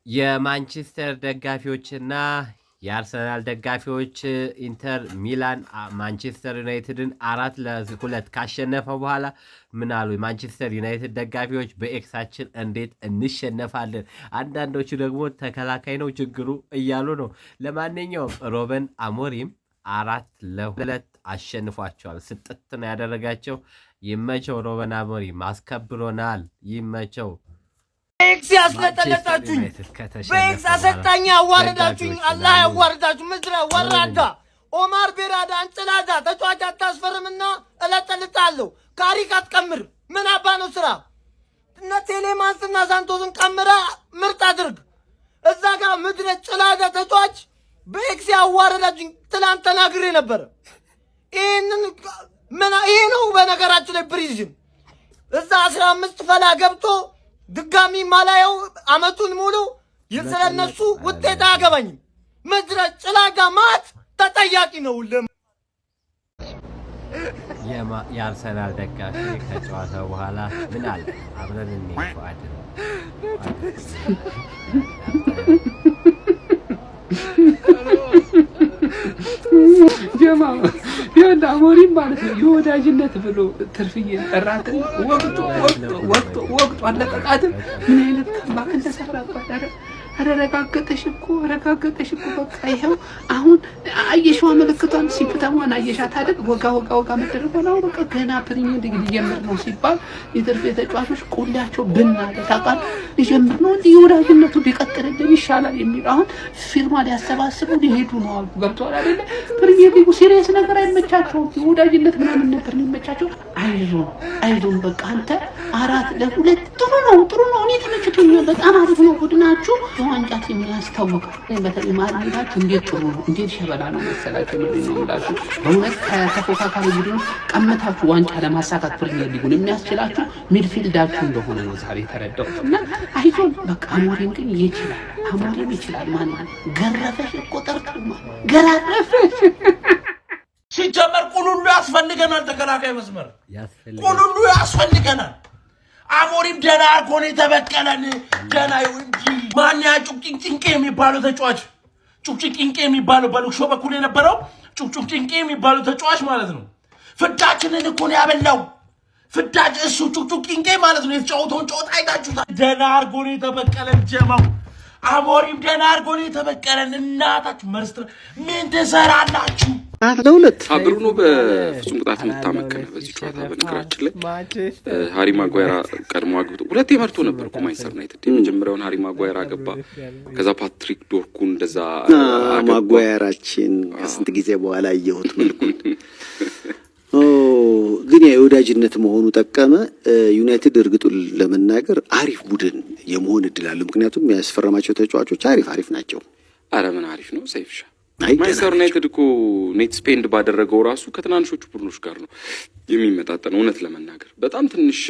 የማንቸስተር ደጋፊዎችና የአርሰናል ደጋፊዎች ኢንተር ሚላን ማንቸስተር ዩናይትድን 4-2 ካሸነፈ በኋላ ምን አሉ? የማንቸስተር ዩናይትድ ደጋፊዎች በኤክሳችን እንዴት እንሸነፋለን? አንዳንዶቹ ደግሞ ተከላካይ ነው ችግሩ እያሉ ነው። ለማንኛውም ሮበን አሞሪም 4-2 አሸንፏቸዋል። ስጥት ነው ያደረጋቸው። ይመቸው ሮበን አሞሪም አስከብሮናል። ይመቸው። በኤክስ ያስለጠለጣችሁኝ በኤክስ አሰልጣኝ አዋረዳችሁኝ። አላህ ያዋረዳችሁ ምድረ ወራዳ ኦማር ቤራዳ አንጭላዳ ተጫዋች አታስፈርምና እለጠልጣለሁ። ካሪክ አትቀምር። ምን አባ ነው ስራ? እነ ቴሌማንስና ሳንቶስን ቀምራ ምርጥ አድርግ። እዛ ጋር ምድረ ጭላዳ ተጫዋች በኤክስ ያዋረዳችሁኝ ትናንት ተናግሬ ነበር። ይሄ ነው በነገራችን ላይ ፕሪዝም እዛ 15 ፈላ ገብቶ ድጋሚ ማላየው አመቱን ሙሉ ስለነሱ ውጤት አያገባኝም። ምድረ ጭላጋ ማት ተጠያቂ ነው። የአርሰናል ደጋፊ ከጨዋታው በኋላ ምን አለ? አብረን እንይፈዋለን። ጀማ ይኸውልህ አሞሪም ማለት ነው የወዳጅነት ብሎ ትርፍዬ ጠራትን ወቅቱ አለቀቃትም። ምን አይነት ባክ እንደሰራባት ረጋገጠሽ እኮ በቃ ይኸው አሁን አየሽዋ ምልክቷን ሲምፕተሟን አየሻት አይደል? ወጋ መደረጓን አሁን በቃ ገና ፕሪሚየር ሊግ ሊጀምር ነው ሲባል የትርፍ ተጫዋቾች ቁላቸው ብናለ ታውቃለህ ሊጀምር ነው እንዲህ የወዳጅነቱ ቢቀጥልልን ይሻላል የሚል አሁን ፊርማ ሊያሰባስቡ ሊሄዱ ነው አሉ። ገብቶሃል አይደለ? ፕሪሚየር ሊጉ ሲሪየስ ነገር አይመቻቸውም። የወዳጅነት ምናምን ነበር የሚመቻቸው። አይዞን በቃ አንተ 4-2 ጥሩ ነው። እኔ ተመችቶኛል። በጣም አሪፍ ነው ቡድናችሁ ዋንጫት የሚያስታውቀው በተለይ ማርሚታችሁ እንዴት ጥሩ ነው፣ እንዴት ሸበላ ነው መሰላችሁ ነው የሚላችሁ። በእውነት ከተፎካካሪ ቡድን ቀምታችሁ ዋንጫ ለማሳካት ፕሪሚየር ሊጉን የሚያስችላችሁ ሚድፊልዳችሁ እንደሆነ ነው ዛሬ ተረዳሁት። እና አይዞን በቃ አሞሪም ግን ይችላል። ማን ገረፈሽ እኮ ጠርጥማ ገራረፈሽ። ሲጀመር ቁሉሉ ያስፈልገናል። ተከላካይ መስመር ቁሉሉ ያስፈልገናል። አሞሪም ደና አርጎ ነው የተበቀለን። ደና እንጂ ማን ያ ጩጭጭንቄ የሚባለው ተጫዋች ጩጭጭንቄ የሚባለው በሉክሾ በኩል የነበረው ጩጭጭንቄ የሚባለው ተጫዋች ማለት ነው። ፍዳችንን እኮ ነው ያበላው። ፍዳጭ እሱ ጩጭጭንቄ ማለት ነው። የተጫወተውን ጨዋታ አይታችሁታል። ደና አርጎ ነው የተበቀለን። ጀማው አሞሪም ደና አርጎ ነው የተበቀለን። እናታችሁ መርስትር ምን ትሰራላችሁ? ለሁለት ብሩኖ በፍጹም ቅጣት መታመከነ በዚህ ጨዋታ። በነገራችን ላይ ሃሪ ማጓየራ ቀድሞ አግብቶ ሁለቴ መርቶ ነበር እኮ ማንቸስተር ዩናይትድ። የመጀመሪያውን ሃሪ ማጓየራ አገባ። ከዛ ፓትሪክ ዶርኩን እንደዛ ማጓየራችን ከስንት ጊዜ በኋላ አየሁት መልኩን። ግን የወዳጅነት መሆኑ ጠቀመ። ዩናይትድ እርግጡን ለመናገር አሪፍ ቡድን የመሆን እድል አለው። ምክንያቱም ያስፈረማቸው ተጫዋቾች አሪፍ ናቸው። አረ ምን አሪፍ ነው ሰይፍሻ። ማንቸስተር ዩናይትድ እኮ ኔት ስፔንድ ባደረገው ራሱ ከትናንሾቹ ቡድኖች ጋር ነው የሚመጣጠነው። እውነት ለመናገር በጣም ትንሽ